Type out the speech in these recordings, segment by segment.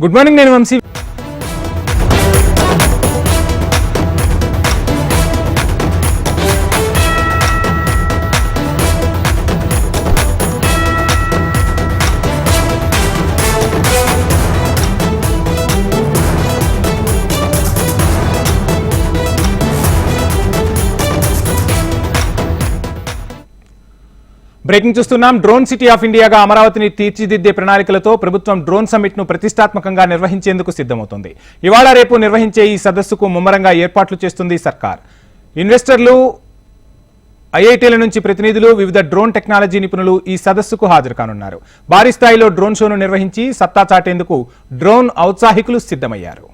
Good morning, నేను Vamsi. Breaking చూస్తున్నాం. Drone city of ఇండియాగా అమరావతిని తీర్చిదిద్దే ప్రణాళికలతో ప్రభుత్వం డ్రోన్ సమ్మిట్ ను ప్రతిష్టాత్మకంగా నిర్వహించేందుకు సిద్ధమవుతోంది. ఇవాళ రేపు నిర్వహించే ఈ సదస్సుకు ముమ్మరంగా ఏర్పాట్లు చేస్తుంది సర్కార్. ఇన్వెస్టర్లు, ఐఐటీల నుంచి ప్రతినిధులు, వివిధ డ్రోన్ టెక్నాలజీ నిపుణులు ఈ సదస్సుకు హాజరు కానున్నారు. భారీ స్థాయిలో డ్రోన్ షోను నిర్వహించి సత్తా చాటేందుకు డ్రోన్ ఔత్సాహికులు సిద్ధమయ్యారు.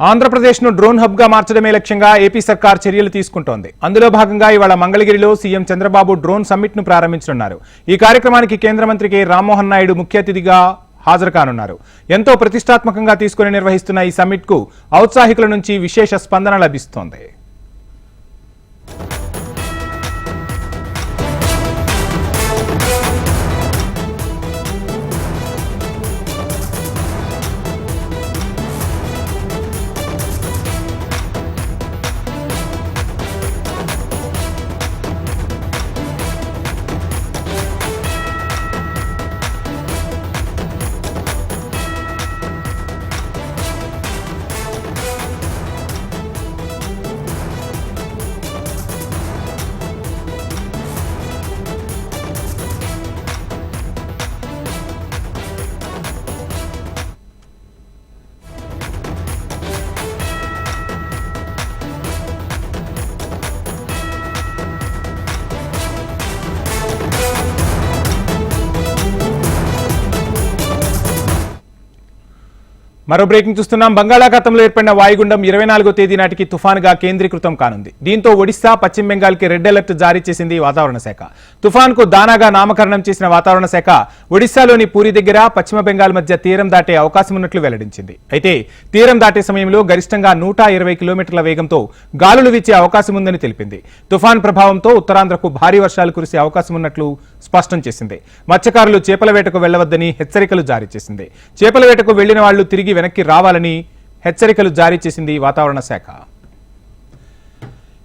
ఆంధ్రప్రదేశ్ను డ్రోన్ హబ్గా మార్చడమే లక్ష్యంగా ఏపీ సర్కార్ చర్యలు తీసుకుంటోంది. అందులో భాగంగా ఇవాళ మంగళగిరిలో సీఎం చంద్రబాబు డ్రోన్ సమ్మిట్ను ప్రారంభించనున్నారు. ఈ కార్యక్రమానికి కేంద్ర మంత్రి కె రామ్మోహన్ నాయుడు ముఖ్య అతిథిగా హాజరు కానున్నారు. ఎంతో ప్రతిష్టాత్మకంగా తీసుకుని నిర్వహిస్తున్న ఈ సమ్మిట్కు ఔత్సాహికుల నుంచి విశేష స్పందన లభిస్తోంది. మరో బ్రేకింగ్ చూస్తున్నాం. బంగాళాఖాతంలో ఏర్పడిన వాయుగుండం 24వ తేదీ నాటికి తుఫానుగా కేంద్రీకృతం కానుంది. దీంతో ఒడిశా, పశ్చిమ బెంగాల్కి రెడ్ అలర్ట్ జారీ చేసింది వాతావరణ శాఖ. తుఫాన్కు దానాగా నామకరణం చేసిన వాతావరణ శాఖ ఒడిశాలోని పూరి దగ్గర పశ్చిమ బెంగాల్ మధ్య తీరం దాటే అవకాశం ఉన్నట్లు వెల్లడించింది. అయితే తీరం దాటే సమయంలో గరిష్టంగా 120 కిలోమీటర్ల వేగంతో గాలులు వీచే అవకాశం ఉందని తెలిపింది. తుఫాన్ ప్రభావంతో ఉత్తరాంధ్రకు భారీ వర్షాలు కురిసే అవకాశం ఉన్నట్లు స్పష్టం చేసింది. మత్స్యకారులు చేపల వేటకు వెళ్లవద్దని హెచ్చరికలు జారీ చేసింది. చేపల వేటకు వెళ్లిన వాళ్లు తిరిగి వెనక్కి రావాలని హెచ్చరికలు జారీ చేసింది వాతావరణ శాఖ.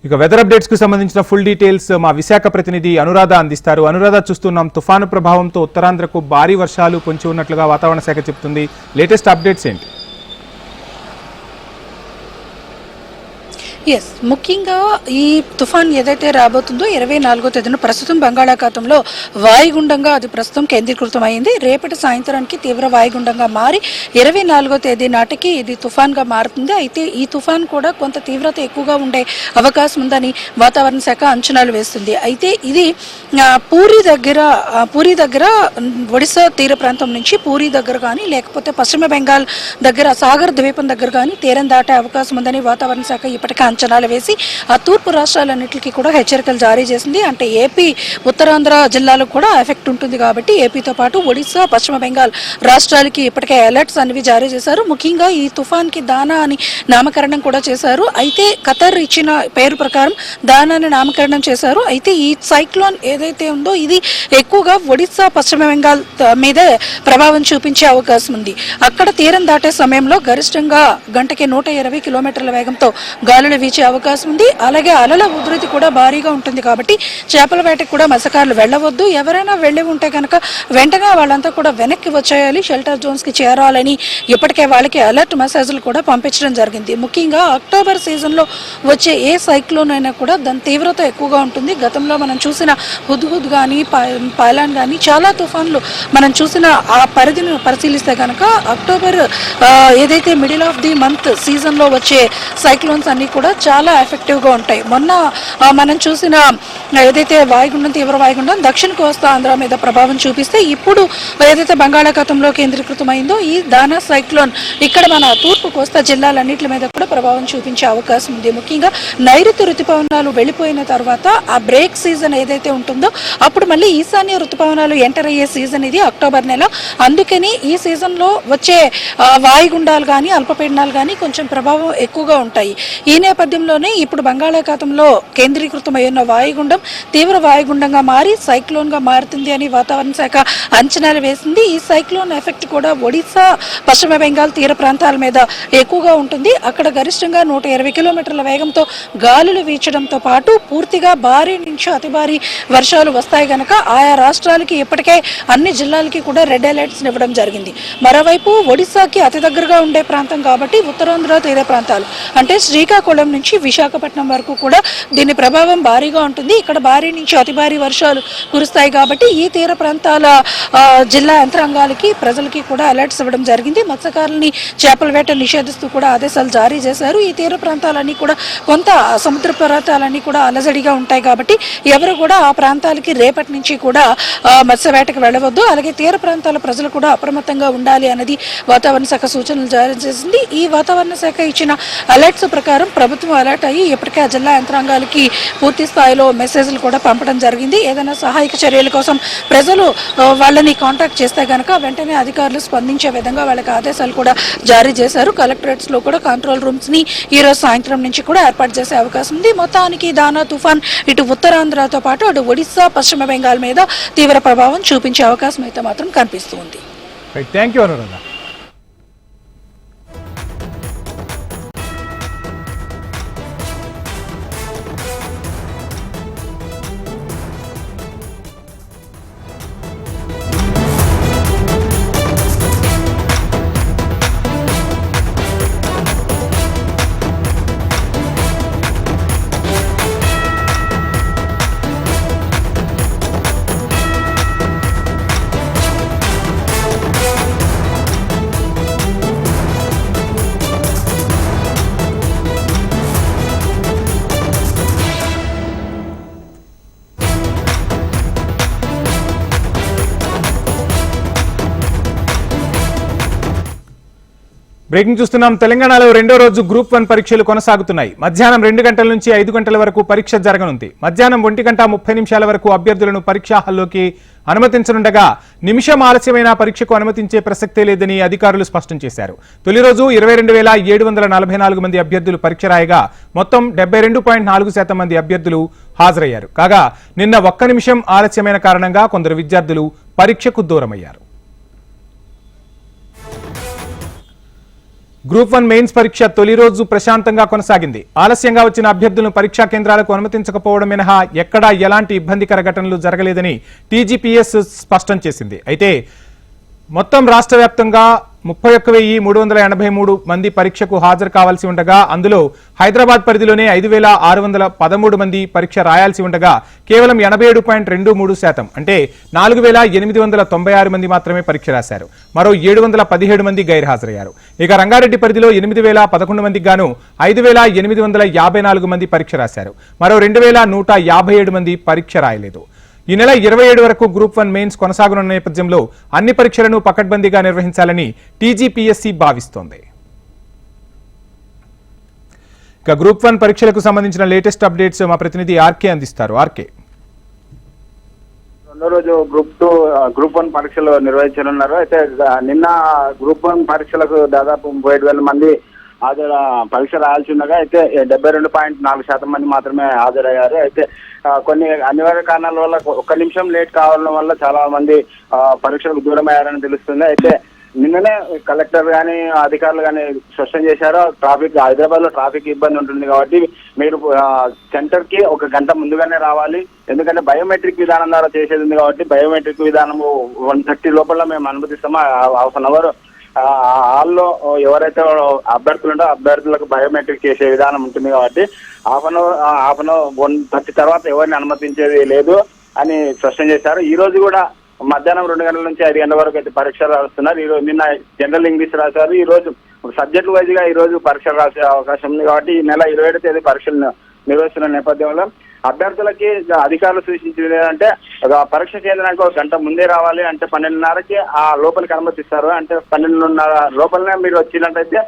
ఇక వెదర్ అప్డేట్స్ కు సంబంధించిన ఫుల్ డీటెయిల్స్ మా విశాఖ ప్రతినిధి అనురాధ అందిస్తారు. అనురాధ, చూస్తున్నాం తుఫాను ప్రభావంతో ఉత్తరాంధ్రకు భారీ వర్షాలు పొంచి ఉన్నట్లుగా వాతావరణ శాఖ చెబుతుంది. లేటెస్ట్ అప్డేట్స్ ఏంటి? ఎస్, ముఖ్యంగా ఈ తుఫాన్ ఏదైతే రాబోతుందో 24వ తేదీన ప్రస్తుతం బంగాళాఖాతంలో వాయుగుండంగా అది ప్రస్తుతం కేంద్రీకృతం అయింది. రేపటి సాయంత్రానికి తీవ్ర వాయుగుండంగా మారి 24వ తేదీ నాటికి ఇది తుఫాన్గా మారుతుంది. అయితే ఈ తుఫాన్ కూడా కొంత తీవ్రత ఎక్కువగా ఉండే అవకాశం ఉందని వాతావరణ శాఖ అంచనాలు వేస్తుంది. అయితే ఇది పూరి దగ్గర ఒడిశా తీర ప్రాంతం నుంచి పూరి దగ్గర కానీ లేకపోతే పశ్చిమ బెంగాల్ దగ్గర సాగర్ ద్వీపం దగ్గర కానీ తీరం దాటే అవకాశం ఉందని వాతావరణ శాఖ ఇప్పటికే అంచనాలు వేసి ఆ తూర్పు రాష్ట్రాలన్నింటికి కూడా హెచ్చరికలు జారీ చేసింది. అంటే ఏపీ ఉత్తరాంధ్ర జిల్లాలకు కూడా ఎఫెక్ట్ ఉంటుంది కాబట్టి ఏపీతో పాటు ఒడిశా, పశ్చిమ బెంగాల్ రాష్ట్రాలకి ఇప్పటికే అలర్ట్స్ అనేవి జారీ చేశారు. ముఖ్యంగా ఈ తుఫాన్కి దానా అని నామకరణం కూడా చేశారు. అయితే ఖతర్ ఇచ్చిన పేరు ప్రకారం దానాని నామకరణం చేశారు. అయితే ఈ సైక్లోన్ ఏదైతే ఉందో ఇది ఎక్కువగా ఒడిశా, పశ్చిమ బెంగాల్ మీదే ప్రభావం చూపించే అవకాశం ఉంది. అక్కడ తీరం దాటే సమయంలో గరిష్టంగా గంటకి 120 కిలోమీటర్ల వేగంతో గాలులు వీచే అవకాశం ఉంది. అలాగే అలల ఉధృతి కూడా భారీగా ఉంటుంది కాబట్టి చేపల వేటకు కూడా మత్స్యకారులు వెళ్ళవద్దు. ఎవరైనా వెళ్ళి ఉంటే కనుక వెంటనే వాళ్ళంతా కూడా వెనక్కి వచ్చేయాలి, షెల్టర్ జోన్స్ కి చేరాలని ఇప్పటికే వాళ్ళకి అలర్ట్ మెసేజ్లు కూడా పంపించడం జరిగింది. ముఖ్యంగా అక్టోబర్ సీజన్ లో వచ్చే ఏ సైక్లోన్ అయినా కూడా దాని తీవ్రత ఎక్కువగా ఉంటుంది. గతంలో మనం చూసిన హుద్హుద్ కానీ పైలాన్ కానీ చాలా తుఫాన్లు మనం చూసిన ఆ పరిధిని పరిశీలిస్తే కనుక అక్టోబర్ ఏదైతే middle of the month season లో వచ్చే సైక్లోన్స్ అన్ని కూడా చాలా ఎఫెక్టివ్గా ఉంటాయి. మొన్న మనం చూసిన ఏదైతే వాయుగుండం, తీవ్ర వాయుగుండం దక్షిణ కోస్తా ఆంధ్ర మీద ప్రభావం చూపిస్తే ఇప్పుడు ఏదైతే బంగాళాఖాతంలో కేంద్రీకృతమైందో ఈ దానా సైక్లోన్ ఇక్కడ మన తూర్పు కోస్తా జిల్లాలన్నింటి మీద కూడా ప్రభావం చూపించే అవకాశం ఉంది. ముఖ్యంగా నైరుతి ఋతుపవనాలు వెళ్ళిపోయిన తర్వాత ఆ బ్రేక్ సీజన్ ఏదైతే ఉంటుందో అప్పుడు మళ్ళీ ఈశాన్య ఋతుపవనాలు ఎంటర్ అయ్యే సీజన్ ఇది అక్టోబర్ నెల. అందుకని ఈ సీజన్లో వచ్చే వాయుగుండాలు కానీ అల్పపీడనాలు కానీ కొంచెం ప్రభావం ఎక్కువగా ఉంటాయి. ఈ నేపథ్యంలో నేపథ్యంలోనే ఇప్పుడు బంగాళాఖాతంలో కేంద్రీకృతమై ఉన్న వాయుగుండం తీవ్ర వాయుగుండంగా మారి సైక్లోన్గా మారుతుంది అని వాతావరణ శాఖ అంచనాలు వేసింది. ఈ సైక్లోన్ ఎఫెక్ట్ కూడా ఒడిశా, పశ్చిమ బెంగాల్ తీర ప్రాంతాల మీద ఎక్కువగా ఉంటుంది. అక్కడ గరిష్టంగా 120 కిలోమీటర్ల వేగంతో గాలులు వీచడంతో పాటు పూర్తిగా భారీ నుంచి అతి భారీ వర్షాలు వస్తాయి కనుక ఆయా రాష్ట్రాలకి ఇప్పటికే అన్ని జిల్లాలకి కూడా రెడ్ అలర్ట్స్ ఇవ్వడం జరిగింది. మరోవైపు ఒడిశాకి అతి దగ్గరగా ఉండే ప్రాంతం కాబట్టి ఉత్తరాంధ్ర తీర ప్రాంతాలు అంటే శ్రీకాకుళం నుంచి విశాఖపట్నం వరకు కూడా దీని ప్రభావం భారీగా ఉంటుంది. ఇక్కడ భారీ నుంచి అతి భారీ వర్షాలు కురుస్తాయి కాబట్టి ఈ తీర ప్రాంతాల జిల్లా యంత్రాంగాలకి ప్రజలకి కూడా అలర్ట్స్ ఇవ్వడం జరిగింది. మత్స్యకారులని చేపల వేట నిషేధిస్తూ కూడా ఆదేశాలు జారీ చేశారు. ఈ తీర ప్రాంతాలన్నీ కూడా కొంత సముద్ర ప్రాంతాలన్నీ కూడా అలజడిగా ఉంటాయి కాబట్టి ఎవరు కూడా ఆ ప్రాంతాలకి రేపటి నుంచి కూడా మత్స్య వేటకు వెళ్ళవద్దు. అలాగే తీర ప్రాంతాల ప్రజలు కూడా అప్రమత్తంగా ఉండాలి అనేది వాతావరణ శాఖ సూచనలు జారీ చేసింది. ఈ వాతావరణ శాఖ ఇచ్చిన అలర్ట్స్ ప్రకారం ప్రభుత్వం అలర్ట్ అయ్యి ఇప్పటికే ఆ జిల్లా యంత్రాంగాలకి పూర్తి స్థాయిలో మెసేజ్లు కూడా పంపడం జరిగింది. ఏదైనా సహాయక చర్యల కోసం ప్రజలు వాళ్ళని కాంటాక్ట్ చేస్తే కనుక వెంటనే అధికారులు స్పందించే విధంగా వాళ్ళకి ఆదేశాలు కూడా జారీ చేశారు. కలెక్టరేట్స్ లో కూడా కంట్రోల్ రూమ్స్ ని ఈ రోజు సాయంత్రం నుంచి కూడా ఏర్పాటు చేసే అవకాశం ఉంది. మొత్తానికి దానా తుఫాన్ ఇటు ఉత్తరాంధ్రతో పాటు అటు ఒడిశా, పశ్చిమ బెంగాల్ మీద తీవ్ర ప్రభావం చూపించే అవకాశం అయితే మాత్రం కనిపిస్తుంది. Thank you Anuradha. బ్రేకింగ్ చూస్తున్నాం. తెలంగాణలో రెండో రోజు గ్రూప్ 1 పరీక్షలు కొనసాగుతున్నాయి. మధ్యాహ్నం 2 గంటల నుంచి 5 గంటల వరకు పరీక్ష జరగనుంది. మధ్యాహ్నం 1:30 వరకు అభ్యర్థులను పరీక్షా హాల్లోకి అనుమతించనుండగా నిమిషం ఆలస్యమైన పరీక్షకు అనుమతించే ప్రసక్తే లేదని అధికారులు స్పష్టం చేశారు. తొలి రోజు 22,744 మంది అభ్యర్థులు పరీక్ష రాయగా మొత్తం 72.4% మంది అభ్యర్థులు హాజరయ్యారు. కాగా నిన్న 1 నిమిషం ఆలస్యమైన కారణంగా కొందరు విద్యార్థులు పరీక్షకు దూరమయ్యారు. గ్రూప్ 1 మెయిన్స్ పరీక్ష తొలి రోజు ప్రశాంతంగా కొనసాగింది. ఆలస్యంగా వచ్చిన అభ్యర్థులను పరీక్షా కేంద్రాలకు అనుమతించకపోవడం మినహా ఎక్కడా ఎలాంటి ఇబ్బందికర ఘటనలు జరగలేదని టీజీపీఎస్ స్పష్టం చేసింది. అయితే మొత్తం రాష్ట్ర వ్యాప్తంగా 31,383 మంది పరీక్షకు హాజరు కావాల్సి ఉండగా అందులో హైదరాబాద్ పరిధిలోనే 5,613 మంది పరీక్ష రాయాల్సి ఉండగా కేవలం 87.23% అంటే 4,896 మంది మాత్రమే పరీక్ష రాశారు. మరో 717 మంది గైర్హాజరయ్యారు. ఇక రంగారెడ్డి పరిధిలో 8,011 మందికి గాను 5,854 మంది పరీక్ష రాశారు. మరో 2,157 మంది పరీక్ష రాయలేదు. ఈ నెల 27 వరకు గ్రూప్ 1 మెయిన్స్ కొనసాగనున్న నేపథ్యంలో అన్ని పరీక్షలను పకడ్బందీగా నిర్వహించాలని టీజీపీఎస్సీ భావిస్తోంది. ఇక గ్రూప్ 1 పరీక్షలకు సంబంధించిన లేటెస్ట్ అప్డేట్స్ మా ప్రతినిధి ఆర్కే అందిస్తారు. ఆర్కే, రెండో రోజు గ్రూప్ 1 పరీక్షలు నిర్వహించనున్నారు. అయితే నిన్న గ్రూప్ 1 పరీక్షలకు దాదాపు 37,000 మంది పరీక్ష రాయాల్సి ఉండగా అయితే 72.4% మంది మాత్రమే హాజరయ్యారు. అయితే కొన్ని అనివార్య కారణాల వల్ల 1 నిమిషం లేట్ కావడం వల్ల చాలా మంది పరీక్షలకు దూరం అయ్యారని తెలుస్తుంది. అయితే నిన్ననే కలెక్టర్ కానీ అధికారులు కానీ స్పష్టం చేశారు, హైదరాబాద్ లో ట్రాఫిక్ ఇబ్బంది ఉంటుంది కాబట్టి మీరు సెంటర్ కి 1 గంట ముందుగానే రావాలి. ఎందుకంటే బయోమెట్రిక్ విధానం ద్వారా చేసేది ఉంది కాబట్టి బయోమెట్రిక్ విధానము 1:30 లోపల మేము అనుమతిస్తాము. 1 అవర్ హాల్లో ఎవరైతే అభ్యర్థులు ఉంటో అభ్యర్థులకు బయోమెట్రిక్ చేసే విధానం ఉంటుంది కాబట్టి హాఫ్ అన్ అవర్ 1:30 తర్వాత ఎవరిని అనుమతించేది లేదు అని స్పష్టం చేశారు. ఈ రోజు కూడా మధ్యాహ్నం 2 గంటల నుంచి 5 గంటల వరకు అయితే పరీక్షలు రాస్తున్నారు. ఈ రోజు నిన్న జనరల్ ఇంగ్లీష్ రాశారు. ఈ రోజు సబ్జెక్ట్ వైజ్ గా ఈ రోజు పరీక్షలు రాసే అవకాశం ఉంది కాబట్టి ఈ నెల 27వ తేదీ పరీక్షలు నిర్వహిస్తున్న నేపథ్యంలో అభ్యర్థులకి అధికారులు సూచించేది ఏంటంటే పరీక్ష కేంద్రానికి 1 గంట ముందే రావాలి. అంటే 12:30కి ఆ లోపలికి అనుమతిస్తారు. అంటే 12:30 లోపలనే మీరు వచ్చినట్టయితే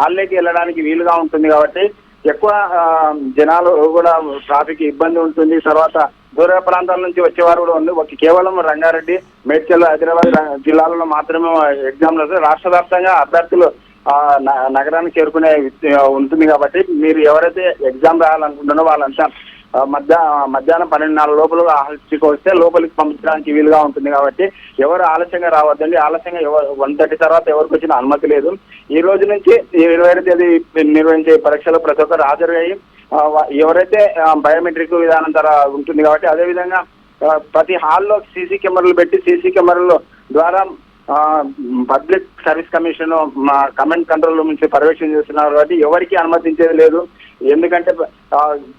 హాల్లోకి వెళ్ళడానికి వీలుగా ఉంటుంది కాబట్టి ఎక్కువ జనాలు కూడా ట్రాఫిక్ ఇబ్బంది ఉంటుంది. తర్వాత దూర ప్రాంతాల నుంచి వచ్చేవారు కూడా ఉంది. కేవలం రంగారెడ్డి, మేడ్చల్, హైదరాబాద్ జిల్లాలలో మాత్రమే ఎగ్జామ్లు రాష్ట్ర వ్యాప్తంగా అభ్యర్థులు నగరానికి చేరుకునే ఉంటుంది కాబట్టి మీరు ఎవరైతే ఎగ్జామ్ రాయాలనుకుంటున్నారో వాళ్ళంతా మధ్యాహ్నం 12:04 లోపల హాస్టల్కి వస్తే లోపలికి పంపించడానికి వీలుగా ఉంటుంది కాబట్టి ఎవరు ఆలస్యంగా రావద్దండి. ఆలస్యంగా 1:30 తర్వాత ఎవరికి వచ్చిన అనుమతి లేదు. ఈ రోజు నుంచి 20వ తేదీ నిర్వహించే పరీక్షలు ప్రతి ఒక్కరు హాజరయ్యి ఎవరైతే బయోమెట్రిక్ విధానం ద్వారా ఉంటుంది కాబట్టి అదేవిధంగా ప్రతి హాల్లో సీసీ కెమెరాలు పెట్టి సీసీ కెమెరాల ద్వారా public service commission command control room నుంచి పర్యవేక్షణ చేస్తున్నారు కాబట్టి ఎవరికి అనుమతించేది లేదు. ఎందుకంటే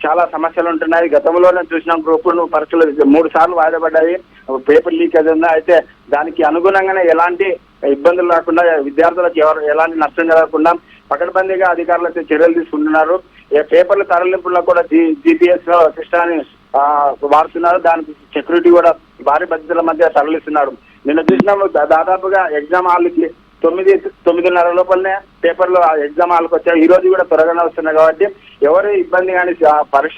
చాలా సమస్యలు ఉంటున్నాయి. గతంలోనే చూసిన గ్రూప్ పరీక్షలు 3 సార్లు వాయిదా పడ్డాయి. పేపర్ లీకేజ్ ఉంది. అయితే దానికి అనుగుణంగానే ఎలాంటి ఇబ్బందులు రాకుండా విద్యార్థులకు ఎలాంటి నష్టం జరగకుండా పకడ్బందీగా అధికారులు అయితే చర్యలు తీసుకుంటున్నారు. పేపర్ల తరలింపుల్లో కూడా GPS సిస్టాన్ని వాడుతున్నారు. దానికి సెక్యూరిటీ కూడా భారీ భద్రతల మధ్య తరలిస్తున్నారు. నిన్న చూసినాము దాదాపుగా ఎగ్జామ్ హాల్కి 9:30 లోపలనే పేపర్లు ఎగ్జామ్ హాల్కి వచ్చాయి. ఈ రోజు కూడా త్వరగానే వస్తున్నాయి కాబట్టి ఎవరు ఇబ్బంది కానీ పరీక్ష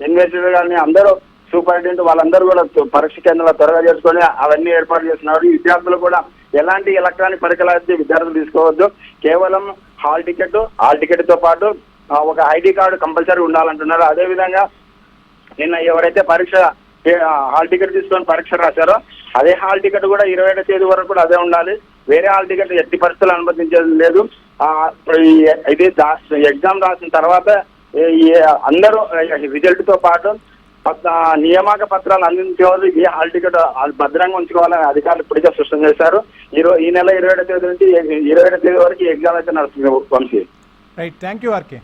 ఇన్వెస్టిగేటర్ కానీ అందరూ సూపరింటెండెంట్ వాళ్ళందరూ కూడా పరీక్ష కేంద్రాలు త్వరగా చేసుకొని అవన్నీ ఏర్పాటు చేస్తున్నారు. విద్యార్థులు కూడా ఎలాంటి ఎలక్ట్రానిక్ పరికరాలు అయితే విద్యార్థులు తీసుకోవద్దు. కేవలం హాల్ టికెట్ తో పాటు ఒక ID కార్డు కంపల్సరీ ఉండాలంటున్నారు. అదేవిధంగా నిన్న ఎవరైతే పరీక్ష హాల్ టికెట్ తీసుకొని పరీక్ష రాశారో అదే హాల్ టికెట్ కూడా 20వ తేదీ వరకు కూడా అదే ఉండాలి. వేరే హాల్ టికెట్ ఎట్టి పరిస్థితులు అనుమతించేది లేదు. ఇది ఎగ్జామ్ రాసిన తర్వాత అందరూ రిజల్ట్ తో పాటు నియామక పత్రాలు అందించేవారు ఈ హాల్ టికెట్ భద్రంగా ఉంచుకోవాలని అధికారులు ఇప్పటికే స్పష్టం చేశారు. ఈ నెల 20వ తేదీ నుంచి 20వ తేదీ వరకు ఎగ్జామ్ అయితే నడుస్తుంది. Vamshi, right, thank you RK.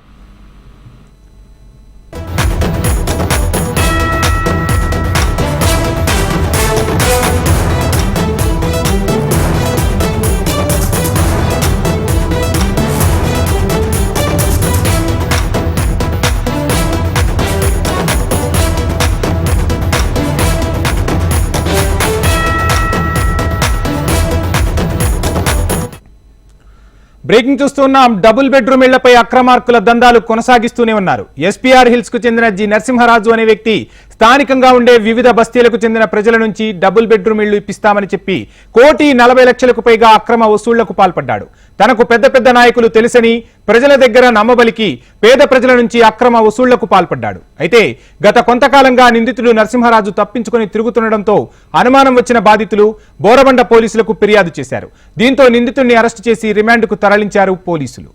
Breaking చూస్తున్నాం. డబుల్ బెడ్రూమ్ ఇళ్లపై అక్రమార్కుల దందాలు కొనసాగిస్తూనే ఉన్నారు. SPR హిల్స్ కు చెందిన జి నరసింహరాజు అనే వ్యక్తి స్థానికంగా ఉండే వివిధ బస్తీలకు చెందిన ప్రజల నుంచి డబుల్ బెడ్రూమ్ ఇళ్లు ఇప్పిస్తామని చెప్పి 1,40,00,000కు పైగా అక్రమ వసూళ్లకు పాల్పడ్డాడు. తనకు పెద్ద పెద్ద నాయకులు తెలుసని ప్రజల దగ్గర నమ్మబలికి పేద ప్రజల నుంచి అక్రమ వసూళ్లకు పాల్పడ్డాడు. అయితే గత కొంతకాలంగా నిందితుడు నరసింహరాజు తప్పించుకొని తిరుగుతుండటంతో అనుమానం వచ్చిన బాధితులు బోరబండ పోలీసులకు ఫిర్యాదు చేశారు. దీంతో నిందితుడిని అరెస్టు చేసి రిమాండ్కు తరలించారు పోలీసులు.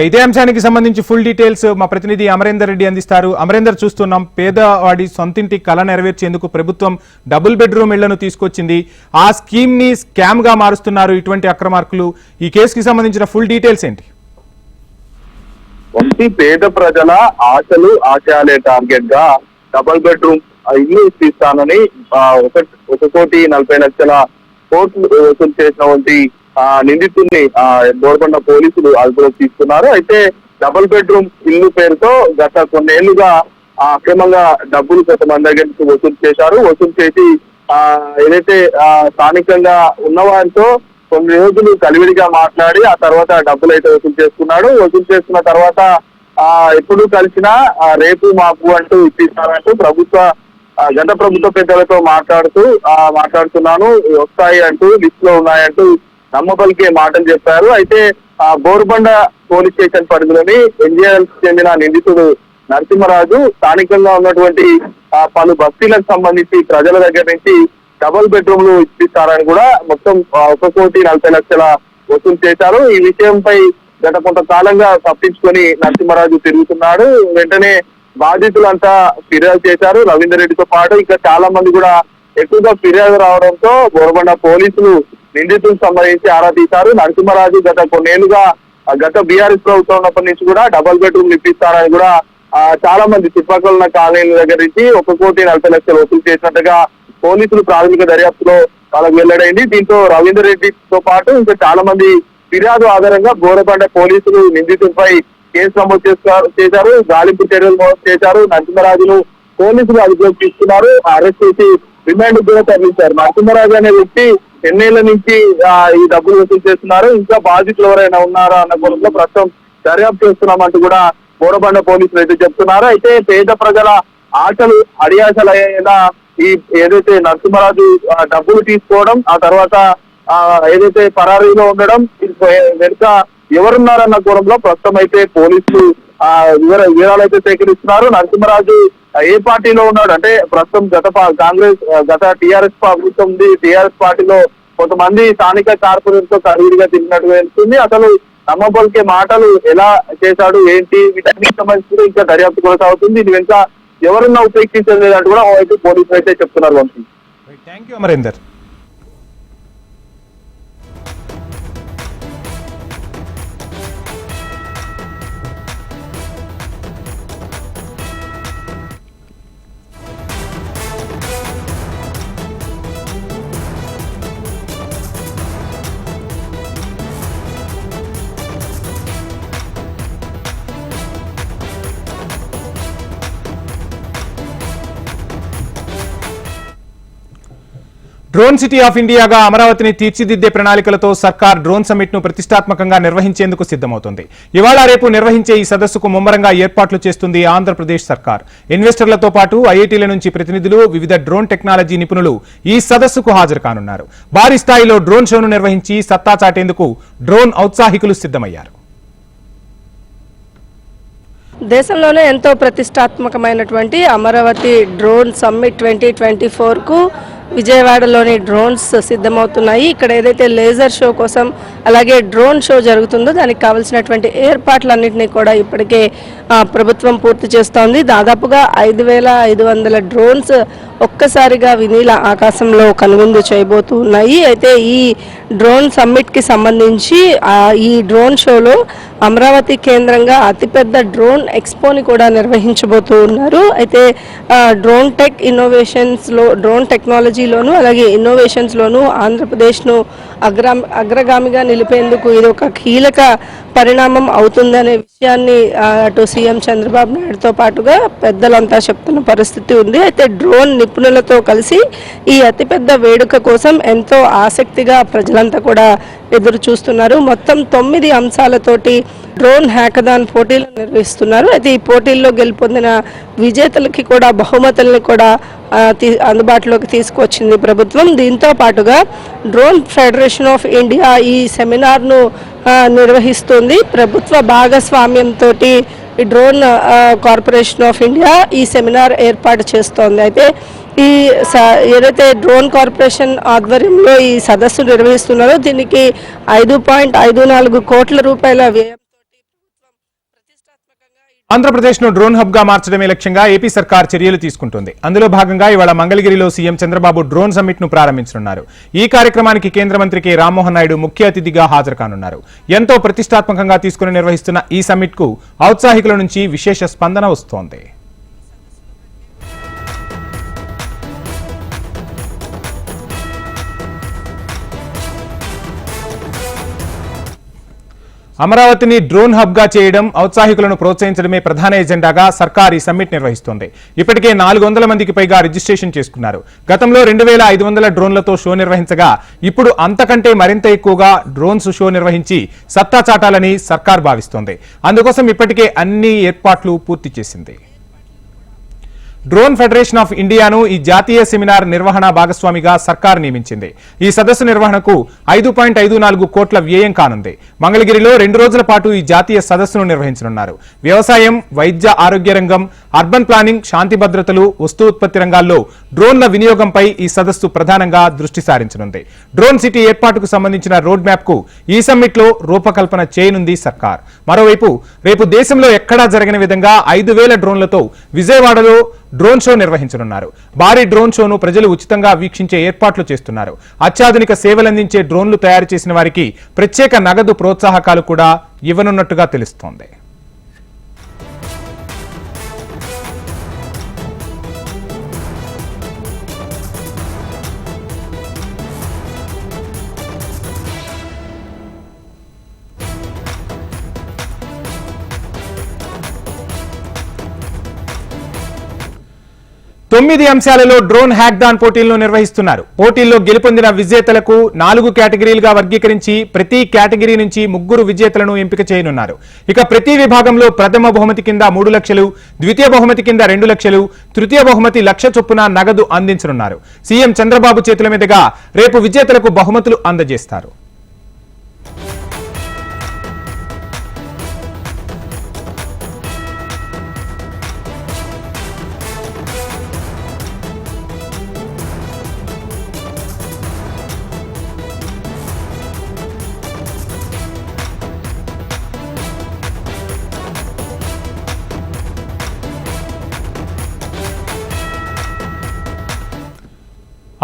ఇదే అంశానికి సంబంధించి ఫుల్ డీటెయిల్స్ మా ప్రతినిధి అమరేందర్ రెడ్డి అందిస్తారు. అమరేందర్, చూస్తున్నాం పేదవాడి సొంతింటి కళ నెరవేర్చేందుకు ప్రభుత్వం డబుల్ బెడ్రూమ్ ఇళ్లను తీసుకొచ్చింది. ఆ స్కీమ్ ని స్కామ్ గా మారుస్తున్నారు ఇటువంటి అక్రమార్కులు. ఈ కేసుకి సంబంధించిన ఫుల్ డీటెయిల్స్ ఏంటి? పేద ప్రజల ఆశలు ఆశయాలే టార్గెట్ గా డబుల్ బెడ్రూమ్ ఇల్లు ఇప్పిస్తానని 1,40,00,000 కోట్లు వసూలు చేసినటువంటి నిందితుడిని బోరబండ పోలీసులు అదుపులోకి తీసుకున్నారు. అయితే డబుల్ బెడ్రూమ్ ఇల్లు పేరుతో గత కొన్నేళ్లుగా అక్రమంగా డబ్బులు కొంతమంది దగ్గర నుంచి వసూలు చేసి ఏదైతే స్థానికంగా ఉన్నవారితో కొన్ని రోజులు కలివిడిగా మాట్లాడి ఆ తర్వాత డబ్బులు అయితే వసూలు చేసుకున్న తర్వాత ఎప్పుడు కలిసినా రేపు మాకు అంటూ ఇప్పిస్తానంటూ గత ప్రభుత్వ పెద్దలతో మాట్లాడుతున్నాను వస్తాయి అంటూ లిస్ట్ లో ఉన్నాయంటూ నమ్మబలికే మాటలు చెప్పారు. అయితే బోరబండ పోలీస్ స్టేషన్ పరిధిలోని NJL చెందిన నిందితుడు నరసింహరాజు స్థానికంగా ఉన్నటువంటి పలు బస్తీలకు సంబంధించి ప్రజల దగ్గర నుంచి డబుల్ బెడ్రూమ్లు ఇప్పిస్తారని కూడా మొత్తం 1,40,00,000 వసూలు చేశారు. ఈ విషయంపై గత కొంతకాలంగా తప్పించుకొని నరసింహరాజు తిరుగుతున్నాడు. వెంటనే బాధితులంతా ఫిర్యాదు చేశారు. రవీందర్ రెడ్డితో పాటు ఇంకా చాలా మంది కూడా ఎక్కువగా ఫిర్యాదు రావడంతో బోరబండ పోలీసులు నిందితులకు సంబంధించి ఆరా తీశారు. నరసింహరాజు గత కొన్నేళ్లుగా గత BRS ప్రభుత్వం ఉన్నప్పటి నుంచి కూడా డబుల్ బెడ్రూమ్ ఇప్పిస్తారని కూడా చాలా మంది చుట్టుపక్కల ఉన్న కాలనీల దగ్గర నుంచి 1,40,00,000 వసూలు చేసినట్టుగా పోలీసులు ప్రాథమిక దర్యాప్తులో వాళ్ళకు వెల్లడైంది. దీంతో రవీందర్ రెడ్డితో పాటు ఇంకా చాలా మంది ఫిర్యాదు ఆధారంగా బోరబండ పోలీసులు నిందితులపై కేసు నమోదు చేశారు. గాలింపు చర్యలు చేశారు. నరసింహరాజును పోలీసులు అదుపులోకి తీసుకున్నారు. అరెస్ట్ చేసి రిమాండ్ కూడా తరలించారు. నరసింహరాజు అనే వ్యక్తి ఎన్నేళ్ల నుంచి ఈ డబ్బులు వసూలు చేస్తున్నారు, ఇంకా బాధితులు ఎవరైనా ఉన్నారా అన్న కోణంలో ప్రస్తుతం దర్యాప్తు చేస్తున్నామంటూ కూడా బోరబండ పోలీసులు అయితే చెప్తున్నారు. అయితే పేద ప్రజల ఆశలు అడియాశలు అయ్యేలా ఈ ఏదైతే నరసింహరాజు డబ్బులు తీసుకోవడం ఆ తర్వాత ఏదైతే పరారీలో ఉండడం వెనుక ఎవరున్నారన్న కోణంలో ప్రస్తుతం అయితే పోలీసులు వివరాలు అయితే సేకరిస్తున్నారు. నరసింహరాజు ఏ పార్టీలో ఉన్నాడు అంటే ప్రస్తుతం గత టీఆర్ఎస్ ప్రభుత్వం ఉంది. టీఆర్ఎస్ పార్టీలో కొంతమంది స్థానిక కార్పొరేట్ కలివిడిగా తిరిగినట్టు తెలుస్తుంది. అసలు నమ్మబలికే మాటలు ఎలా చేశాడు ఏంటి వీటన్నిటి సంబంధించి ఇంకా దర్యాప్తు కొనసాగుతుంది. ఇది వెనుక ఎవరున్నా ఉపేక్షించలేదంటూ కూడా అయితే పోలీసులు అయితే చెప్తున్నారు. Vamshi, thank you Amarender. Drone city of ఇండియాగా అమరావతిని తీర్చిదిద్దే ప్రణాళికలతో సర్కార్ డ్రోన్ సమ్మిట్ ను ప్రతిష్టాత్మకంగా నిర్వహించేందుకు సిద్ధమవుతోంది. ఇవాళ రేపు నిర్వహించే ఈ సదస్సుకు ముమ్మరంగా ఏర్పాట్లు చేస్తుంది ఆంధ్రప్రదేశ్ సర్కార్. ఇన్వెస్టర్లతో పాటు ఐఐటీల నుంచి ప్రతినిధులు, వివిధ డ్రోన్ టెక్నాలజీ నిపుణులు ఈ సదస్సుకు హాజరు కానున్నారు. భారీ స్థాయిలో డ్రోన్ షోను నిర్వహించి సత్తా చాటేందుకు డ్రోన్ ఔత్సాహికులు సిద్ధమయ్యారు. దేశంలోనే ఎంతో ప్రతిష్టాత్మకమైనటువంటి అమరావతి డ్రోన్ సమ్మిట్ 2024కు విజయవాడలోని డ్రోన్స్ సిద్ధమవుతున్నాయి. ఇక్కడ ఏదైతే లేజర్ షో కోసం అలాగే డ్రోన్ షో జరుగుతుందో దానికి కావాల్సినటువంటి ఏర్పాట్లన్నింటినీ కూడా ఇప్పటికే ప్రభుత్వం పూర్తి చేస్తోంది. దాదాపుగా 5,500 డ్రోన్స్ ఒక్కసారిగా వినీల ఆకాశంలో కనువిందు చేయబోతూ ఉన్నాయి. అయితే ఈ డ్రోన్ సమ్మిట్కి సంబంధించి ఈ డ్రోన్ షోలో అమరావతి కేంద్రంగా అతిపెద్ద డ్రోన్ ఎక్స్పోని కూడా నిర్వహించబోతూ ఉన్నారు. అయితే డ్రోన్ టెక్ ఇన్నోవేషన్స్లో, డ్రోన్ టెక్నాలజీలోను అలాగే ఇన్నోవేషన్స్లోను ఆంధ్రప్రదేశ్ను అగ్రగామిగా నిలిపేందుకు ఇది ఒక కీలక పరిణామం అవుతుందనే విషయాన్ని అటు సీఎం చంద్రబాబు నాయుడుతో పాటుగా పెద్దలంతా చెప్తున్న పరిస్థితి ఉంది. అయితే డ్రోన్ నిపుణులతో కలిసి ఈ అతిపెద్ద వేడుక కోసం ఎంతో ఆసక్తిగా ప్రజలంతా కూడా ఎదురు చూస్తున్నారు. మొత్తం 9 అంశాలతోటి డ్రోన్ హ్యాకథాన్ పోటీలు నిర్వహిస్తున్నారు. అయితే ఈ పోటీల్లో గెలుపొందిన విజేతలకి కూడా బహుమతుల్ని కూడా అందుబాటులోకి తీసుకువచ్చింది ప్రభుత్వం. దీంతో పాటుగా డ్రోన్ ఫెడరేషన్ ఆఫ్ ఇండియా ఈ సెమినార్ను నిర్వహిస్తుంది. ప్రభుత్వ భాగస్వామ్యంతో ఈ డ్రోన్ కార్పొరేషన్ ఆఫ్ ఇండియా ఈ సెమినార్ ఏర్పాటు చేస్తోంది. అయితే ఈ ఏదైతే డ్రోన్ కార్పొరేషన్ ఆధ్వర్యంలో ఈ సదస్సు నిర్వహిస్తున్నారో దీనికి 5.54 కోట్ల రూపాయల వ్యయం ఆంధ్రప్రదేశ్ ను డ్రోన్ హబ్ గా మార్చడమే లక్ష్యంగా ఏపీ సర్కార్ చర్యలు తీసుకుంటోంది. అందులో భాగంగా ఇవాళ మంగళగిరిలో సీఎం చంద్రబాబు డ్రోన్ సమ్మిట్ ను ప్రారంభించనున్నారు. ఈ కార్యక్రమానికి కేంద్ర మంత్రి కె రామ్మోహన్ నాయుడు ముఖ్య అతిథిగా హాజరు కానున్నారు. ఎంతో ప్రతిష్టాత్మకంగా తీసుకుని నిర్వహిస్తున్న ఈ సమ్మిట్ కు ఔత్సాహికుల నుంచి విశేష స్పందన వస్తోంది. అమరావతిని డ్రోన్ హబ్ గా చేయడం, ఔత్సాహికులను ప్రోత్సహించడమే ప్రధాన ఎజెండాగా సర్కార్ ఈ సమ్మిట్ నిర్వహిస్తోంది. ఇప్పటికే 400 మందికి పైగా రిజిస్ట్రేషన్ చేసుకున్నారు. గతంలో 2,500 డ్రోన్లతో షో నిర్వహించగా ఇప్పుడు అంతకంటే మరింత ఎక్కువగా డ్రోన్స్ షో నిర్వహించి సత్తా చాటాలని సర్కార్ భావిస్తోంది. అందుకోసం ఇప్పటికే అన్ని ఏర్పాట్లు పూర్తి చేసింది. డ్రోన్ ఫెడరేషన్ ఆఫ్ ఇండియాను ఈ జాతీయ సెమినార్ నిర్వహణ భాగస్వామిగా సర్కార్ నియమించింది. ఈ సదస్సు నిర్వహణకు 5.54 కోట్ల వ్యయం కానుంది. మంగళగిరిలో 2 రోజుల పాటు ఈ జాతీయ సదస్సును నిర్వహించనున్నారు. వ్యవసాయం, వైద్య ఆరోగ్య రంగం, అర్బన్ ప్లానింగ్, శాంతి భద్రతలు, వస్తు ఉత్పత్తి రంగాల్లో డ్రోన్ల వినియోగంపై ఈ సదస్సు ప్రధానంగా దృష్టి సారించనుంది. డ్రోన్ సిటీ ఏర్పాటుకు సంబంధించిన రోడ్ మ్యాప్ కు ఈ సమ్మిట్ లో రూపకల్పన చేయనుంది సర్కార్. మరోవైపు రేపు దేశంలో ఎక్కడా జరగని విధంగా 5,000 డ్రోన్లతో విజయవాడలో డ్రోన్ షో నిర్వహించనున్నారు. భారీ డ్రోన్ షోను ప్రజలు ఉచితంగా వీక్షించే ఏర్పాట్లు చేస్తున్నారు. అత్యాధునిక సేవలందించే డ్రోన్లు తయారు చేసిన వారికి ప్రత్యేక నగదు ప్రోత్సాహకాలు కూడా ఇవ్వనున్నట్టుగా తెలుస్తోంది. 9 అంశాలలో డ్రోన్ హ్యాక్థాన్ పోటీలను నిర్వహిస్తున్నారు. పోటీల్లో గెలుపొందిన విజేతలకు 4 కేటగిరీలుగా వర్గీకరించి ప్రతి కేటగిరీ నుంచి 3 విజేతలను ఎంపిక చేయనున్నారు. ఇక ప్రతి విభాగంలో ప్రథమ బహుమతి కింద 3 లక్షలు, ద్వితీయ బహుమతి కింద 2 లక్షలు, తృతీయ బహుమతి 1 లక్ష చొప్పున నగదు అందించనున్నారు. సీఎం చంద్రబాబు చేతుల మీదుగా రేపు విజేతలకు బహుమతులు అందజేస్తారు.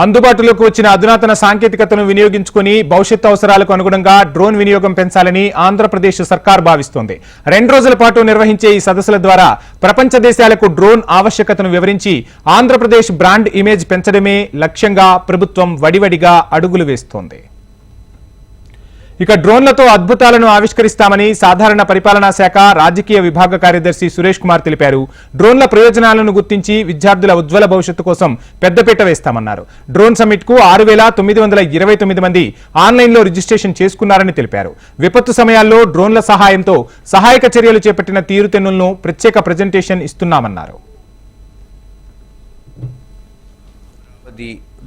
అందుబాటులోకి వచ్చిన అధునాతన సాంకేతికతను వినియోగించుకుని భవిష్యత్ అవసరాలకు అనుగుణంగా డ్రోన్ వినియోగం పెంచాలని ఆంధ్రప్రదేశ్ సర్కార్ భావిస్తోంది. 2 రోజుల పాటు నిర్వహించే ఈ సదస్సుల ద్వారా ప్రపంచ దేశాలకు డ్రోన్ ఆవశ్యకతను వివరించి ఆంధ్రప్రదేశ్ బ్రాండ్ ఇమేజ్ పెంచడమే లక్ష్యంగా ప్రభుత్వం వడివడిగా అడుగులు వేస్తోంది. ఇక డ్రోన్లతో అద్భుతాలను ఆవిష్కరిస్తామని సాధారణ పరిపాలనా శాఖ రాజకీయ విభాగ కార్యదర్శి సురేష్ కుమార్ తెలిపారు. డ్రోన్ల ప్రయోజనాలను గుర్తించి విద్యార్థుల ఉజ్వల భవిష్యత్తు కోసం పెద్దపీట వేస్తామన్నారు. డ్రోన్ సమ్మిట్ కు 6,929 మంది ఆన్లైన్లో రిజిస్ట్రేషన్ చేసుకున్నారని తెలిపారు. విపత్తు సమయాల్లో డ్రోన్ల సహాయంతో సహాయక చర్యలు చేపట్టిన తీరుతెన్నులను ప్రత్యేక ప్రెజెంటేషన్ ఇస్తున్నామన్నారు.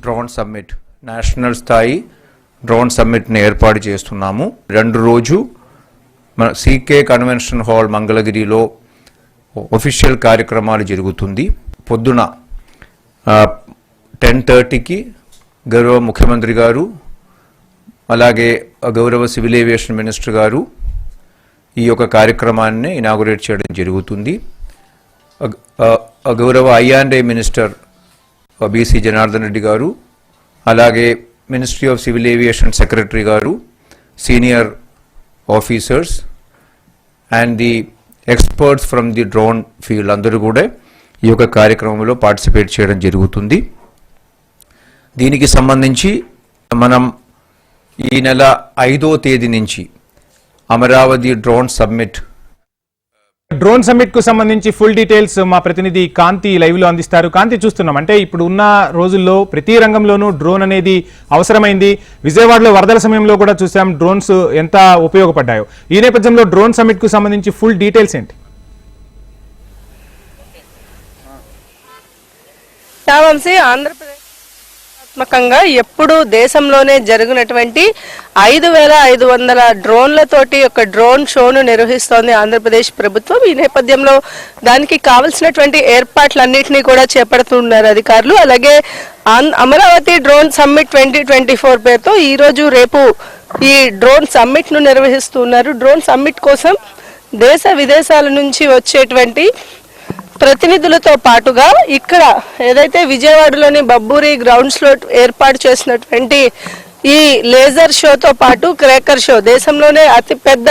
డ్రోన్ సమ్మిట్ నేషనల్ స్థాయి డ్రోన్ సమ్మిట్ని ఏర్పాటు చేస్తున్నాము. 2 రోజు మన సీకే కన్వెన్షన్ హాల్ మంగళగిరిలో ఒఫీషియల్ కార్యక్రమాలు జరుగుతుంది. పొద్దున 10:30కి గౌరవ ముఖ్యమంత్రి గారు అలాగే గౌరవ సివిల్ ఏవియేషన్ మినిస్టర్ గారు ఈ యొక్క కార్యక్రమాన్ని ఇనాగురేట్ చేయడం జరుగుతుంది. గౌరవ I&A minister BC Janardhan Reddy garu అలాగే ministry of civil aviation secretary garu, senior officers and the experts from the drone field అందరూ కూడా ఈ యొక్క కార్యక్రమంలో పార్టిసిపేట్ చేయడం జరుగుతుంది. దీనికి సంబంధించి మనం ఈ నెల 5వ తేదీ నుంచి అమరావతి డ్రోన్ సమ్మిట్ కు సంబంధించి ఫుల్ డీటెయిల్స్ మా ప్రతినిధి కాంతి లైవ్ లో అందిస్తారు. కాంతి, చూస్తున్నాం అంటే ఇప్పుడు ఉన్న రోజుల్లో ప్రతి రంగంలోనూ డ్రోన్ అనేది అవసరమైంది. విజయవాడలో వరదల సమయంలో కూడా చూసాం డ్రోన్స్ ఎంత ఉపయోగపడ్డాయో. ఈ నేపథ్యంలో డ్రోన్ సమ్మిట్ కు సంబంధించి ఫుల్ డీటెయిల్స్ ఏంటి? ఆంధ్రప్రదేశ్ ఎప్పుడు దేశంలోనే జరిగినటువంటి 5,500 డ్రోన్లతోటి ఒక డ్రోన్ షోను నిర్వహిస్తోంది ఆంధ్రప్రదేశ్ ప్రభుత్వం. ఈ నేపథ్యంలో దానికి కావలసినటువంటి ఏర్పాట్లన్నింటినీ కూడా చేపడుతున్నారు అధికారులు. అలాగే అమరావతి డ్రోన్ సమ్మిట్ 2024 పేరుతో ఈ రోజు రేపు ఈ డ్రోన్ సమ్మిట్ ను నిర్వహిస్తున్నారు. డ్రోన్ సమ్మిట్ కోసం దేశ విదేశాల నుంచి వచ్చేటువంటి ప్రతినిధులతో పాటుగా ఇక్కడ ఏదైతే విజయవాడలోని బబ్బూరి గ్రౌండ్స్ లో ఏర్పాటు చేసినటువంటి ఈ లేజర్ షోతో పాటు క్రేకర్ షో, దేశంలోనే అతిపెద్ద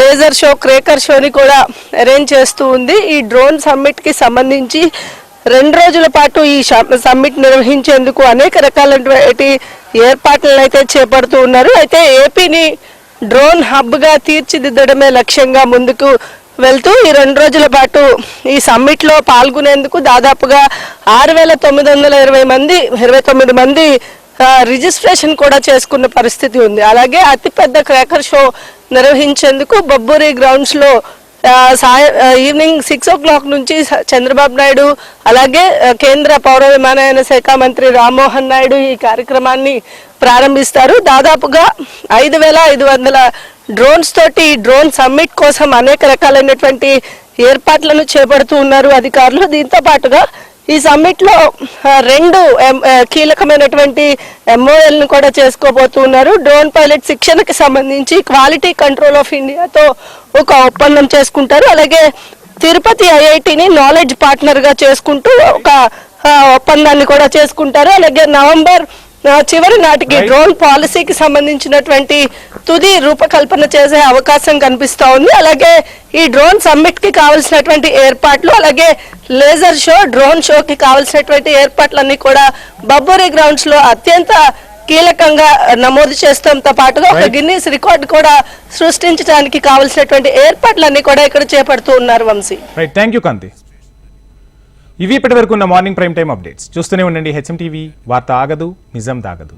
లేజర్ షో క్రేకర్ షోని కూడా అరేంజ్ చేస్తూ ఉంది. ఈ డ్రోన్ సమ్మిట్ కి సంబంధించి 2 రోజుల పాటు ఈ సమ్మిట్ నిర్వహించేందుకు అనేక రకాలైనటువంటి ఏర్పాట్లను అయితే చేపడుతూ ఉన్నారు. అయితే ఏపీని డ్రోన్ హబ్ గా తీర్చిదిద్దడమే లక్ష్యంగా ముందుకు వెళ్తూ ఈ 2 రోజుల పాటు ఈ సమ్మిట్ లో పాల్గొనేందుకు దాదాపుగా 6,929 మంది రిజిస్ట్రేషన్ కూడా చేసుకున్న పరిస్థితి ఉంది. అలాగే అతిపెద్ద క్రాకర్ షో నిర్వహించేందుకు బబ్బూరి గ్రౌండ్స్ లో ఈవినింగ్ 6 o'clock నుంచి చంద్రబాబు నాయుడు అలాగే కేంద్ర పౌర విమానయాన శాఖ మంత్రి రామ్మోహన్ నాయుడు ఈ కార్యక్రమాన్ని ప్రారంభిస్తారు. దాదాపుగా 5,500 డ్రోన్స్ తోటి డ్రోన్ సమ్మిట్ కోసం అనేక రకాలైనటువంటి ఏర్పాట్లను చేపడుతూ ఉన్నారు అధికారులు. దీంతో పాటుగా ఈ సమ్మిట్ లో 2 కీలకమైనటువంటి MOL ను కూడా చేసుకోబోతున్నారు. డ్రోన్ పైలట్ శిక్షణకి సంబంధించి క్వాలిటీ కంట్రోల్ ఆఫ్ ఇండియాతో ఒక ఒప్పందం చేసుకుంటారు. అలాగే తిరుపతి IITని నాలెడ్జ్ పార్ట్నర్ గా చేసుకుంటూ ఒక ఒప్పందాన్ని కూడా చేసుకుంటారు. అలాగే నవంబర్ చివరి నాటికి డ్రోన్ పాలసీకి సంబంధించినటువంటి తుది రూపకల్పన చేసే అవకాశం కనిపిస్తా ఉంది. అలాగే ఈ డ్రోన్ సమ్మిట్ కి కావాల్సినటువంటి ఏర్పాట్లు, అలాగే లేజర్ షో, డ్రోన్ షోకి కావాల్సినటువంటి ఏర్పాట్లన్నీ కూడా బబ్బూరి గ్రౌండ్స్ లో అత్యంత కీలకంగా నమోదు చేస్తాంతో పాటుగా ఒక గిన్నీస్ రికార్డు కూడా సృష్టించడానికి కావాల్సినటువంటి ఏర్పాట్లన్నీ కూడా ఇక్కడ చేపడుతూ ఉన్నారు. వంశీ, థ్యాంక్ యూ కాంతి. ఇవి ఇప్పటివరకు ఉన్న మార్నింగ్ ప్రైమ్ టైం అప్డేట్స్. చూస్తూనే ఉండండి హెచ్ఎం టీవీ. వార్త ఆగదు, నిజం దాగదు.